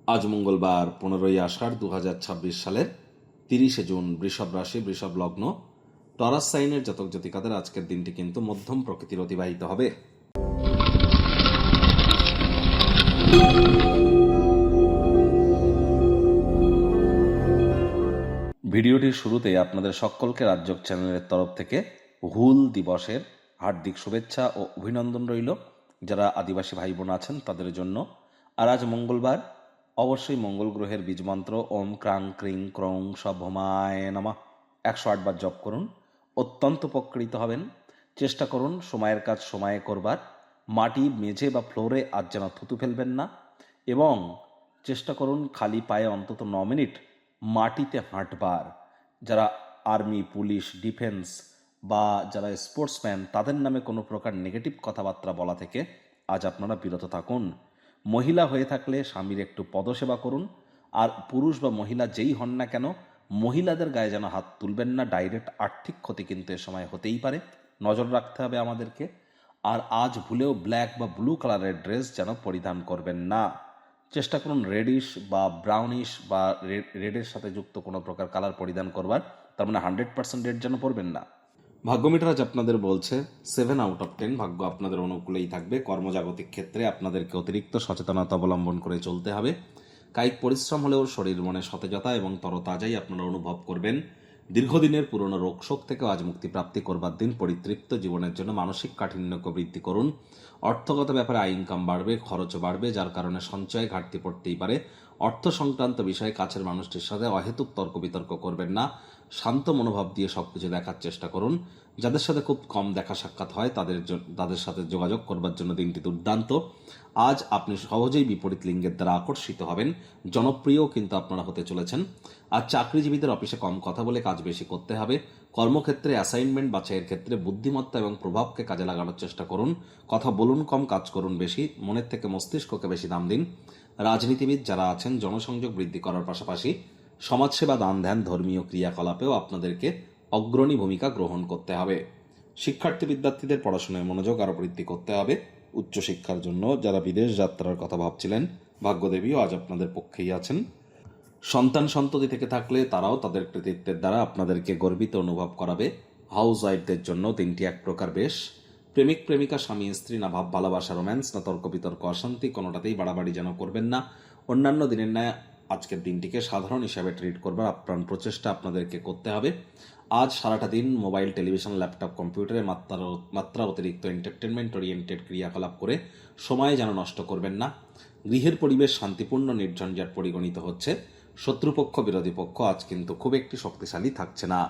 আজ মঙ্গলবার 15ই আষাঢ় 2026 সালের 30শে জুন। বৃষভ রাশি, বৃষভ লগ্ন, টরাস সাইনের জাতক জাতিকাদের আজকের দিনটি কিন্তু মধ্যম প্রকৃতির অতিবাহিত হবে। ভিডিওটির শুরুতে আপনাদের সকলকে রাজযোগ চ্যানেলের তরফ থেকে হুল দিবসের হার্দিক শুভেচ্ছা ও অভিনন্দন রইল। যারা আদিবাসী ভাই বোন আছেন তাদের জন্য। আর আজ মঙ্গলবার, অবশ্যই মঙ্গল গ্রহের বীজমন্ত্র ওম ক্রাং ক্রিং ক্রং সভমায় নমঃ 108 বার জপ করুন, অত্যন্ত উপকৃত হবেন। চেষ্টা করুন সময়ের কাজ সময়ে করবার। মাটি, মেঝে বা ফ্লোরে আজ যেন থুতু ফেলবেন না, এবং চেষ্টা করুন খালি পায়ে অন্তত 9 মিনিট মাটিতে হাঁটবার। যারা আর্মি, পুলিশ, ডিফেন্স বা যারা স্পোর্টসম্যান, তাদের নামে কোনো প্রকার নেগেটিভ কথাবার্তা বলা থেকে আজ আপনারা বিরত থাকুন। মহিলা হয়ে থাকলে স্বামীর একটু পদসেবা করুন। আর পুরুষ বা মহিলা যেই হন না কেন, মহিলাদের গায়ে যেন হাত তুলবেন না। ডাইরেক্ট আর্থিক ক্ষতি কিন্তু এ সময় হতেই পারে, নজর রাখতে হবে আমাদেরকে। আর আজ ভুলেও ব্ল্যাক বা ব্লু কালারের ড্রেস যেন পরিধান করবেন না। চেষ্টা করুন রেডিশ বা ব্রাউনিশ বা রেডের সাথে যুক্ত কোনো প্রকার কালার পরিধান করবার, তার মানে 100% রেড যেন পরবেন না। ভাগ্যমিটার আজ আপনাদের বলছে 7/10। ভাগ্য আপনাদের অনুকূলেই থাকবে। কর্মজাগতিক ক্ষেত্রে আপনাদেরকে অতিরিক্ত সচেতনতা অবলম্বন করে চলতে হবে। কায়িক পরিশ্রম হলেও শরীর মনে সতেজতা এবং তরতাজাই আপনারা অনুভব করবেন। দীর্ঘদিনের পুরনো রোগশোক থেকেও আজ মুক্তিপ্রাপ্তি করবার দিন। পরিতৃপ্ত জীবনের জন্য মানসিক কাঠিন্যকে বৃদ্ধি করুন। অর্থগত ব্যাপারে আয় ইনকাম বাড়বে, খরচও বাড়বে, যার কারণে সঞ্চয়ে ঘাটতি পড়তেই পারে। অর্থ সংক্রান্ত বিষয়ে কাছের মানুষটির সাথে অহেতুক তর্ক বিতর্ক করবেন না। শান্ত মনোভাব দিয়ে সবকিছু দেখার চেষ্টা করুন। যাদের সাথে খুব কম দেখা সাক্ষাৎ হয় তাদের সাথে যোগাযোগ করবার জন্য দিনটি দুর্দান্ত। আজ আপনি সহজেই বিপরীত লিঙ্গের দ্বারা আকর্ষিত হবেন। জনপ্রিয়ও কিন্তু আপনারা হতে চলেছেন। আজ চাকরিজীবীদের অফিসে কম কথা বলে কাজ বেশি করতে হবে। কর্মক্ষেত্রে অ্যাসাইনমেন্ট বাছাইয়ের ক্ষেত্রে বুদ্ধিমত্তা এবং প্রভাবকে কাজে লাগানোর চেষ্টা করুন। কথা বলুন কম, কাজ করুন বেশি। মনের থেকে মস্তিষ্ককে বেশি দাম দিন। রাজনীতিবিদ যারা আছেন, জনসংযোগ বৃদ্ধি করার পাশাপাশি সমাজসেবা, দান ধ্যান, ধর্মীয় ক্রিয়াকলাপেও আপনাদেরকে অগ্রণী ভূমিকা গ্রহণ করতে হবে। শিক্ষার্থী বিদ্যার্থীদের পড়াশোনায় মনোযোগ আরও বৃদ্ধি করতে হবে। উচ্চশিক্ষার জন্য যারা বিদেশ যাত্রার কথা ভাবছিলেন, ভাগ্যদেবীও আজ আপনাদের পক্ষেই আছেন। সন্তান সন্ততি থেকে থাকলে তারাও তাদের কৃতিত্বের দ্বারা আপনাদেরকে গর্বিত অনুভব করাবে। হাউস ওয়াইফদের জন্য দিনটি এক প্রকার বেশ। প্রেমিক প্রেমিকা, স্বামী স্ত্রী, না ভাব ভালোবাসা, রোম্যান্স, না তর্ক বিতর্ক, অশান্তি, কোনোটাতেই বাড়াবাড়ি যেন করবেন না। অন্যান্য দিনের ন্যায় আজকের দিনটিকে সাধারণ হিসাবে ট্রিট করবার আপ্রাণ প্রচেষ্টা আপনাদেরকে করতে হবে। আজ সারাটা দিন মোবাইল, টেলিভিশন, ল্যাপটপ, কম্পিউটারে মাত্রা অতিরিক্ত এন্টারটেনমেন্ট ওরিয়েন্টেড ক্রিয়াকলাপ করে সময় যেন নষ্ট করবেন না। গৃহের পরিবেশ শান্তিপূর্ণ, নির্ঝঞ্ঝাট পরিগণিত হচ্ছে। শত্রুপক্ষ, বিরোধী পক্ষ আজ কিন্তু খুব একটি শক্তিশালী থাকছে না।